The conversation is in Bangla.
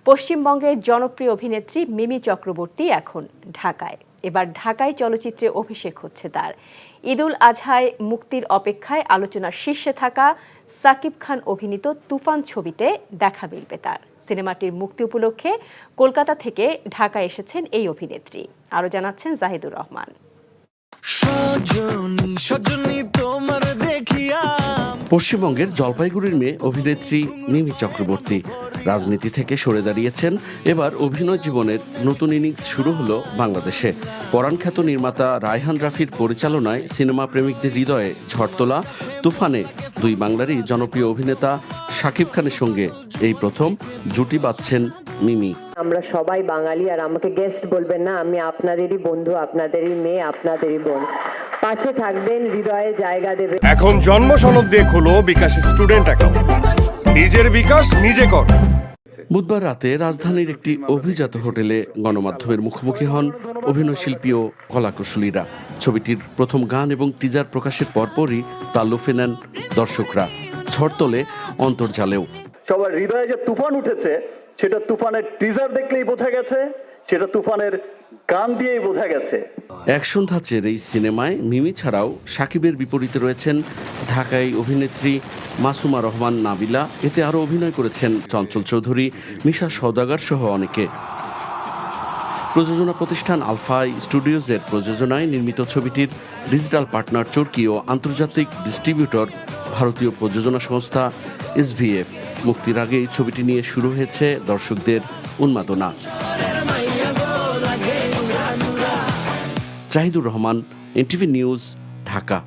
পশ্চিমবঙ্গের জনপ্রিয় অভিনেত্রী মিমি চক্রবর্তী এখন ঢাকায়। এবার ঢাকায় চলচ্চিত্রে অভিষেক হচ্ছে তার। ঈদুল আজহায় মুক্তির অপেক্ষায় আলোচনার শীর্ষে থাকা সাকিব খান অভিনীত তুফান ছবিতে দেখা মিলবে তার। সিনেমাটির মুক্তি উপলক্ষে কলকাতা থেকে ঢাকায় এসেছেন এই অভিনেত্রী। আরও জানাচ্ছেন জাহিদুর রহমান। পশ্চিমবঙ্গের জলপাইগুড়ির মেয়ে অভিনেত্রী মিমি চক্রবর্তী রাজনীতি থেকে সরে দাঁড়িয়েছেন। এবার অভিনয় জীবনের নতুন ইনিংস শুরু হলো বাংলাদেশে। পরাণখ্যাত নির্মাতা রায়হান রাফির পরিচালনায় সিনেমা প্রেমিকদের হৃদয়ে ঝড় তোলা তুফানে দুই বাংলারই জনপ্রিয় অভিনেতা শাকিব খানের সঙ্গে এই প্রথম জুটি বাঁধছেন মিমি। আমরা সবাই বাঙালি, আর আমাকে গেস্ট বলবেন না, আমি আপনাদেরই বন্ধু, আপনাদেরই মেয়ে, আপনাদেরই বোন। পাশে থাকবেন, হৃদয়ে জায়গা দেবেন। এখন জন্ম সনদ দিয়ে খোলো বিকাশ স্টুডেন্ট অ্যাকাউন্ট। নিজের বিকাশ নিজে কর। বুধবার রাতে রাজধানীর একটি অভিজাত হোটেলে গণমাধ্যমের মুখোমুখি হন অভিনয়শিল্পী ও কলাকুশলীরা। ছবিটির প্রথম গান এবং টিজার প্রকাশের পরপরই তা লুফে নেন দর্শকরা। ঝড় তোলে অন্তর্জালেও। সবার হৃদয়ে যে তুফান উঠেছে, সেটা তুফানের টিজার দেখলেই বোঝা গেছে, সেটা তুফানের গান দিয়েই বোঝা গেছে। অ্যাকশন ধাঁচের এই সিনেমায় মিমি ছাড়াও সাকিবের বিপরীতে রয়েছেন ঢাকাই অভিনেত্রী মাসুমা রহমান নাবিলা। এতে আরও অভিনয় করেছেন চঞ্চল চৌধুরী, মিশা সওদাগর সহ অনেকে। প্রযোজনা প্রতিষ্ঠান আলফা স্টুডিওজের প্রযোজনায় নির্মিত ছবিটির ডিজিটাল পার্টনার চরকি ও আন্তর্জাতিক ডিস্ট্রিবিউটর ভারতীয় প্রযোজনা সংস্থা SVF। মুক্তির আগেই ছবিটি নিয়ে শুরু হয়েছে দর্শকদের উন্মাদনা। Jahidur Rahman, NTV news, Dhaka.